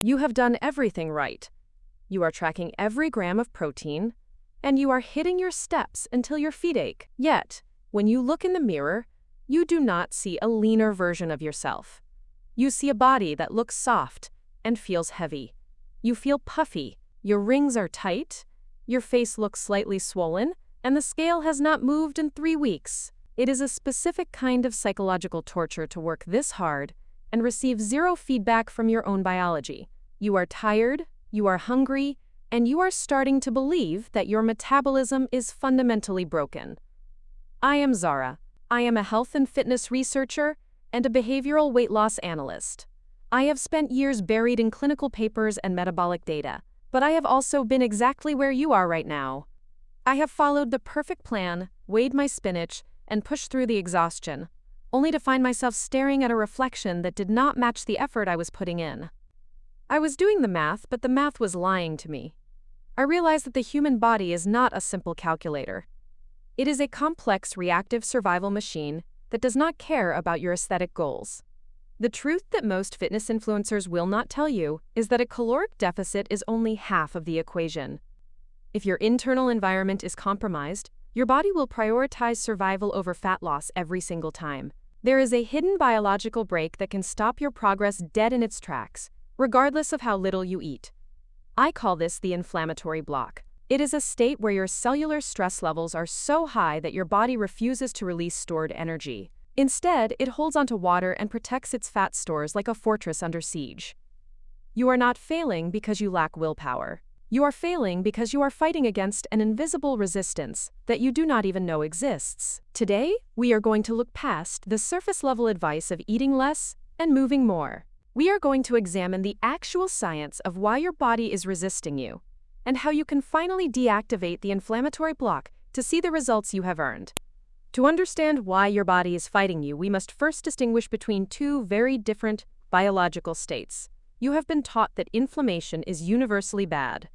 You have done everything right. You are tracking every gram of protein, and you are hitting your steps until your feet ache. Yet, when you look in the mirror, you do not see a leaner version of yourself. You see a body that looks soft and feels heavy. You feel puffy, your rings are tight, your face looks slightly swollen, and the scale has not moved in 3 weeks. It is a specific kind of psychological torture to work this hard and receive zero feedback from your own biology. You are tired, you are hungry, and you are starting to believe that your metabolism is fundamentally broken. I am Zara. I am a health and fitness researcher and a behavioral weight loss analyst. I have spent years buried in clinical papers and metabolic data, but I have also been exactly where you are right now. I have followed the perfect plan, weighed my spinach, and pushed through the exhaustion, only to find myself staring at a reflection that did not match the effort I was putting in. I was doing the math, but the math was lying to me. I realized that the human body is not a simple calculator. It is a complex reactive survival machine that does not care about your aesthetic goals. The truth that most fitness influencers will not tell you is that a caloric deficit is only half of the equation. If your internal environment is compromised, your body will prioritize survival over fat loss every single time. There is a hidden biological brake that can stop your progress dead in its tracks, regardless of how little you eat. I call this the inflammatory block. It is a state where your cellular stress levels are so high that your body refuses to release stored energy. Instead, it holds onto water and protects its fat stores like a fortress under siege. You are not failing because you lack willpower. You are failing because you are fighting against an invisible resistance that you do not even know exists. Today, we are going to look past the surface-level advice of eating less and moving more. We are going to examine the actual science of why your body is resisting you, and how you can finally deactivate the inflammatory block to see the results you have earned. To understand why your body is fighting you, we must first distinguish between two very different biological states. You have been taught that inflammation is universally bad.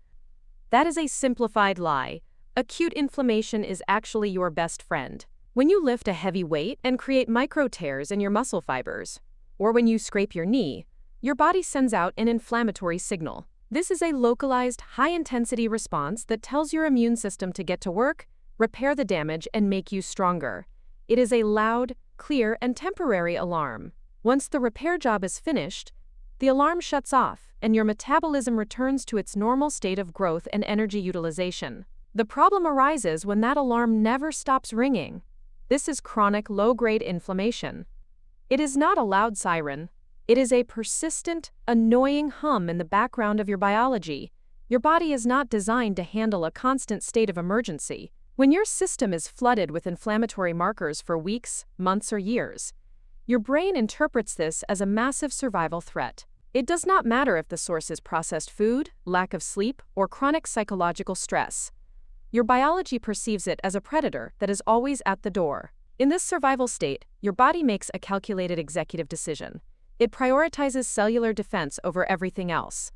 That is a simplified lie. Acute inflammation is actually your best friend. When you lift a heavy weight and create micro tears in your muscle fibers, or when you scrape your knee, your body sends out an inflammatory signal. This is a localized, high-intensity response that tells your immune system to get to work, repair the damage, and make you stronger. It is a loud, clear, and temporary alarm. Once the repair job is finished, the alarm shuts off, and your metabolism returns to its normal state of growth and energy utilization. The problem arises when that alarm never stops ringing. This is chronic low-grade inflammation. It is not a loud siren. It is a persistent, annoying hum in the background of your biology. Your body is not designed to handle a constant state of emergency. When your system is flooded with inflammatory markers for weeks, months, or years, your brain interprets this as a massive survival threat. It does not matter if the source is processed food, lack of sleep, or chronic psychological stress. Your biology perceives it as a predator that is always at the door. In this survival state, your body makes a calculated executive decision. It prioritizes cellular defense over everything else.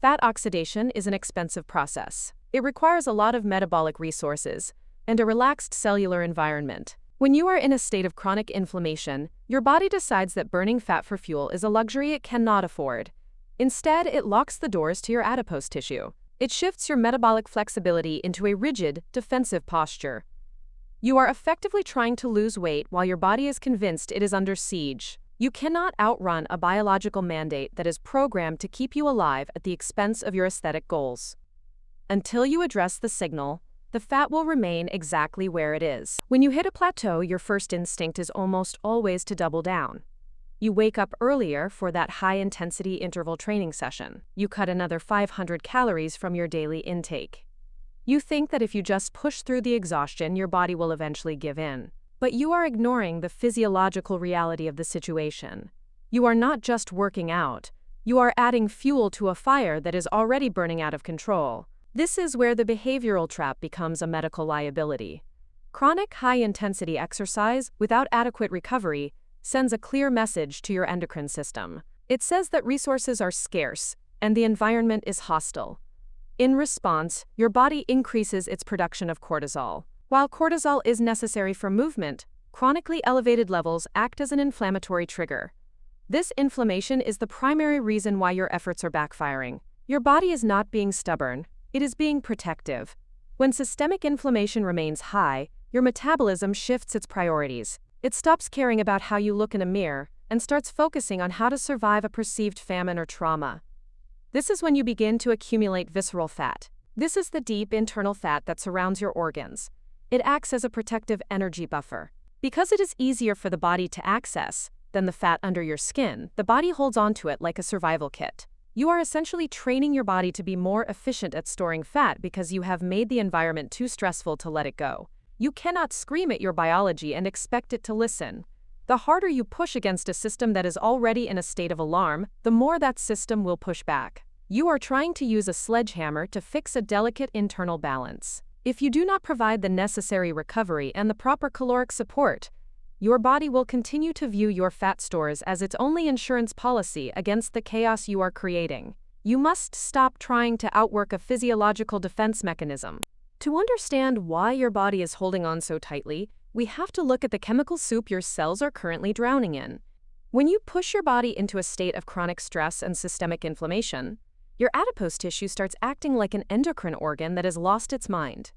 Fat oxidation is an expensive process. It requires a lot of metabolic resources and a relaxed cellular environment. When you are in a state of chronic inflammation, your body decides that burning fat for fuel is a luxury it cannot afford. Instead, it locks the doors to your adipose tissue. It shifts your metabolic flexibility into a rigid, defensive posture. You are effectively trying to lose weight while your body is convinced it is under siege. You cannot outrun a biological mandate that is programmed to keep you alive at the expense of your aesthetic goals. Until you address the signal, the fat will remain exactly where it is. When you hit a plateau, your first instinct is almost always to double down. You wake up earlier for that high-intensity interval training session. You cut another 500 calories from your daily intake. You think that if you just push through the exhaustion, your body will eventually give in. But you are ignoring the physiological reality of the situation. You are not just working out. You are adding fuel to a fire that is already burning out of control. This is where the behavioral trap becomes a medical liability. Chronic high-intensity exercise without adequate recovery sends a clear message to your endocrine system. It says that resources are scarce and the environment is hostile. In response, your body increases its production of cortisol. While cortisol is necessary for movement, chronically elevated levels act as an inflammatory trigger. This inflammation is the primary reason why your efforts are backfiring. Your body is not being stubborn, it is being protective. When systemic inflammation remains high, your metabolism shifts its priorities. It stops caring about how you look in a mirror and starts focusing on how to survive a perceived famine or trauma. This is when you begin to accumulate visceral fat. This is the deep internal fat that surrounds your organs. It acts as a protective energy buffer. Because it is easier for the body to access than the fat under your skin, the body holds onto it like a survival kit. You are essentially training your body to be more efficient at storing fat because you have made the environment too stressful to let it go. You cannot scream at your biology and expect it to listen. The harder you push against a system that is already in a state of alarm, the more that system will push back. You are trying to use a sledgehammer to fix a delicate internal balance. If you do not provide the necessary recovery and the proper caloric support, your body will continue to view your fat stores as its only insurance policy against the chaos you are creating. You must stop trying to outwork a physiological defense mechanism. To understand why your body is holding on so tightly, we have to look at the chemical soup your cells are currently drowning in. When you push your body into a state of chronic stress and systemic inflammation, your adipose tissue starts acting like an endocrine organ that has lost its mind.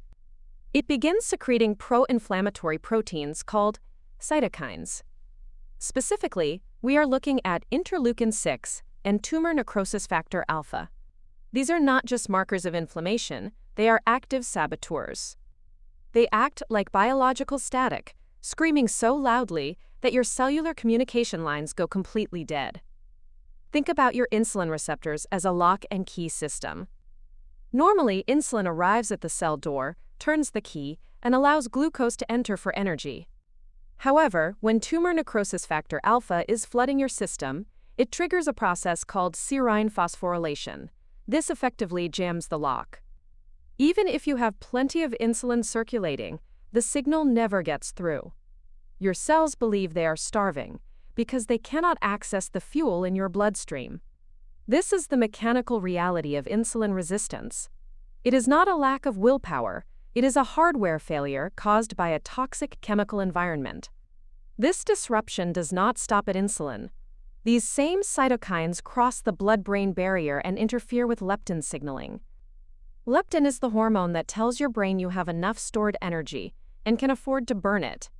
It begins secreting pro-inflammatory proteins called cytokines. Specifically, we are looking at interleukin-6 and tumor necrosis factor alpha. These are not just markers of inflammation, they are active saboteurs. They act like biological static, screaming so loudly that your cellular communication lines go completely dead. Think about your insulin receptors as a lock and key system. Normally, insulin arrives at the cell door, turns the key, and allows glucose to enter for energy. However, when tumor necrosis factor alpha is flooding your system, it triggers a process called serine phosphorylation. This effectively jams the lock. Even if you have plenty of insulin circulating, the signal never gets through. Your cells believe they are starving because they cannot access the fuel in your bloodstream. This is the mechanical reality of insulin resistance. It is not a lack of willpower, it is a hardware failure caused by a toxic chemical environment. This disruption does not stop at insulin. These same cytokines cross the blood-brain barrier and interfere with leptin signaling. Leptin is the hormone that tells your brain you have enough stored energy and can afford to burn it.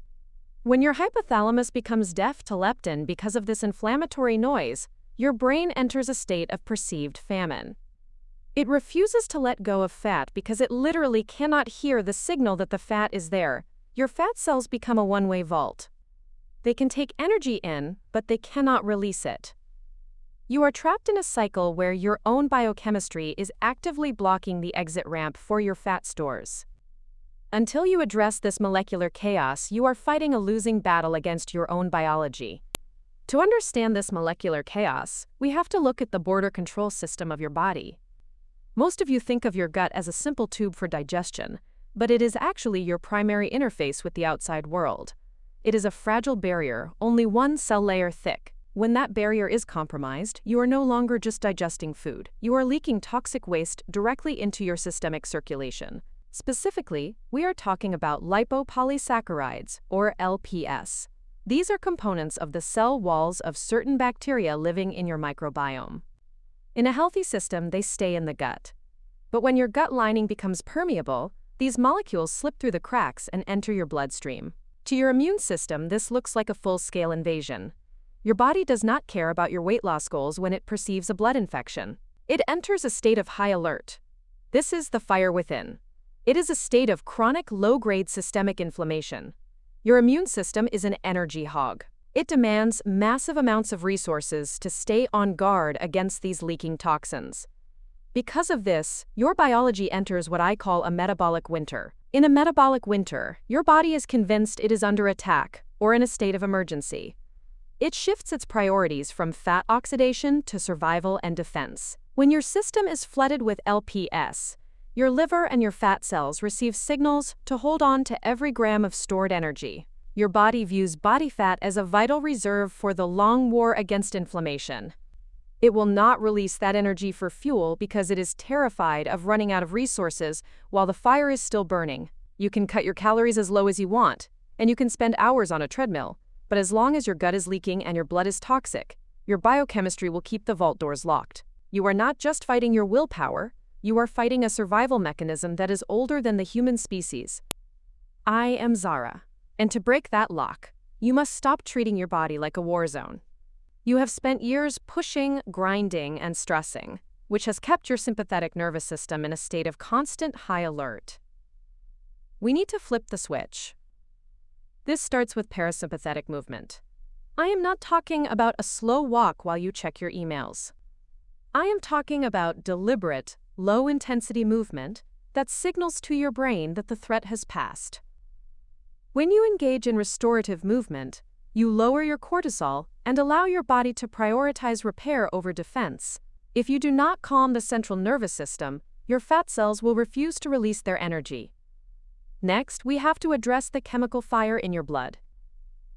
When your hypothalamus becomes deaf to leptin because of this inflammatory noise, your brain enters a state of perceived famine. It refuses to let go of fat because it literally cannot hear the signal that the fat is there. Your fat cells become a one-way vault. They can take energy in, but they cannot release it. You are trapped in a cycle where your own biochemistry is actively blocking the exit ramp for your fat stores. Until you address this molecular chaos, you are fighting a losing battle against your own biology. To understand this molecular chaos, we have to look at the border control system of your body. Most of you think of your gut as a simple tube for digestion, but it is actually your primary interface with the outside world. It is a fragile barrier, only one cell layer thick. When that barrier is compromised, you are no longer just digesting food. You are leaking toxic waste directly into your systemic circulation. Specifically, we are talking about lipopolysaccharides, or LPS. These are components of the cell walls of certain bacteria living in your microbiome. In a healthy system, they stay in the gut. But when your gut lining becomes permeable, these molecules slip through the cracks and enter your bloodstream. To your immune system, this looks like a full-scale invasion. Your body does not care about your weight loss goals when it perceives a blood infection. It enters a state of high alert. This is the fire within. It is a state of chronic low-grade systemic inflammation. Your immune system is an energy hog. It demands massive amounts of resources to stay on guard against these leaking toxins. Because of this, your biology enters what I call a metabolic winter. In a metabolic winter, your body is convinced it is under attack or in a state of emergency. It shifts its priorities from fat oxidation to survival and defense. When your system is flooded with LPS, your liver and your fat cells receive signals to hold on to every gram of stored energy. Your body views body fat as a vital reserve for the long war against inflammation. It will not release that energy for fuel because it is terrified of running out of resources while the fire is still burning. You can cut your calories as low as you want, and you can spend hours on a treadmill, but as long as your gut is leaking and your blood is toxic, Your biochemistry will keep the vault doors locked. You are not just fighting your willpower, you are fighting a survival mechanism that is older than the human species. I am Zara, and to break that lock, you must stop treating your body like a war zone. You have spent years pushing, grinding, and stressing, which has kept your sympathetic nervous system in a state of constant high alert. We need to flip the switch. This starts with parasympathetic movement. I am not talking about a slow walk while you check your emails. I am talking about deliberate, low-intensity movement that signals to your brain that the threat has passed. When you engage in restorative movement, you lower your cortisol and allow your body to prioritize repair over defense. If you do not calm the central nervous system, your fat cells will refuse to release their energy. Next, we have to address the chemical fire in your blood.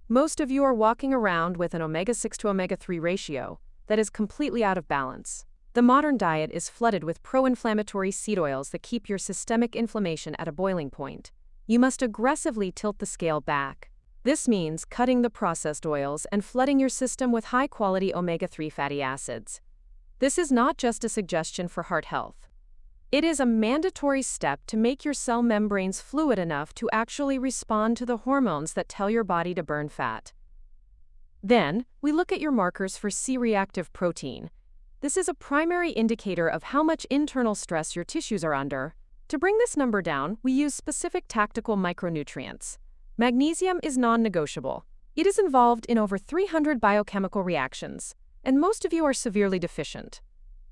Most of you are walking around with an omega-6 to omega-3 ratio that is completely out of balance. The modern diet is flooded with pro-inflammatory seed oils that keep your systemic inflammation at a boiling point. You must aggressively tilt the scale back. This means cutting the processed oils and flooding your system with high-quality omega-3 fatty acids. This is not just a suggestion for heart health. It is a mandatory step to make your cell membranes fluid enough to actually respond to the hormones that tell your body to burn fat. Then, we look at your markers for C-reactive protein. This is a primary indicator of how much internal stress your tissues are under. To bring this number down, we use specific tactical micronutrients. Magnesium is non-negotiable. It is involved in over 300 biochemical reactions, and most of you are severely deficient.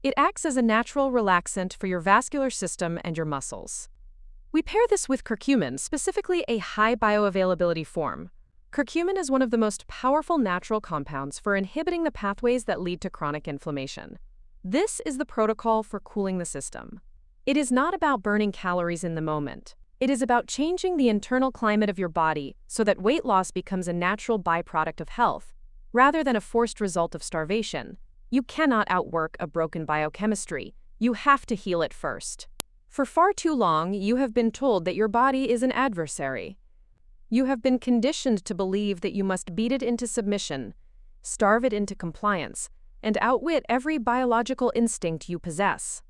It acts as a natural relaxant for your vascular system and your muscles. We pair this with curcumin, specifically a high bioavailability form. Curcumin is one of the most powerful natural compounds for inhibiting the pathways that lead to chronic inflammation. This is the protocol for cooling the system. It is not about burning calories in the moment. It is about changing the internal climate of your body so that weight loss becomes a natural byproduct of health, rather than a forced result of starvation. You cannot outwork a broken biochemistry. You have to heal it first. For far too long, you have been told that your body is an adversary. You have been conditioned to believe that you must beat it into submission, starve it into compliance, and outwit every biological instinct you possess.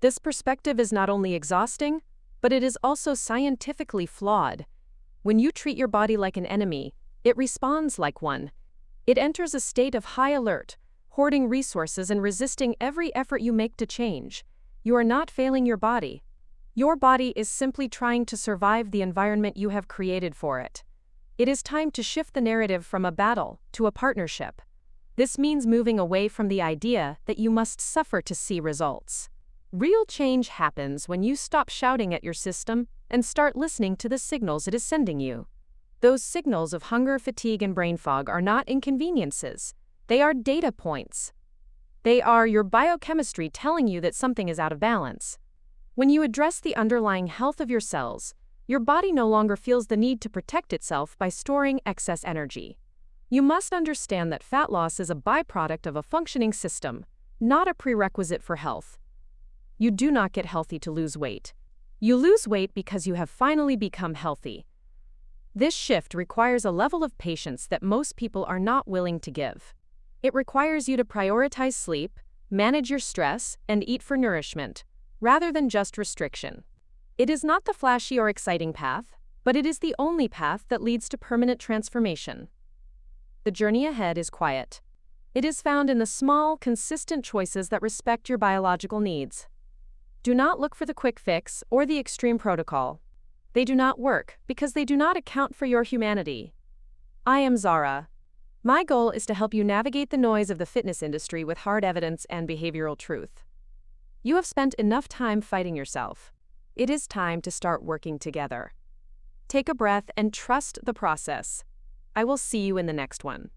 This perspective is not only exhausting, but it is also scientifically flawed. When you treat your body like an enemy, it responds like one. It enters a state of high alert, hoarding resources and resisting every effort you make to change. You are not failing your body. Your body is simply trying to survive the environment you have created for it. It is time to shift the narrative from a battle to a partnership. This means moving away from the idea that you must suffer to see results. Real change happens when you stop shouting at your system and start listening to the signals it is sending you. Those signals of hunger, fatigue, and brain fog are not inconveniences. They are data points. They are your biochemistry telling you that something is out of balance. When you address the underlying health of your cells, your body no longer feels the need to protect itself by storing excess energy. You must understand that fat loss is a byproduct of a functioning system, not a prerequisite for health. You do not get healthy to lose weight. You lose weight because you have finally become healthy. This shift requires a level of patience that most people are not willing to give. It requires you to prioritize sleep, manage your stress, and eat for nourishment, rather than just restriction. It is not the flashy or exciting path, but it is the only path that leads to permanent transformation. The journey ahead is quiet. It is found in the small, consistent choices that respect your biological needs. Do not look for the quick fix or the extreme protocol. They do not work because they do not account for your humanity. I am Zara. My goal is to help you navigate the noise of the fitness industry with hard evidence and behavioral truth. You have spent enough time fighting yourself. It is time to start working together. Take a breath and trust the process. I will see you in the next one.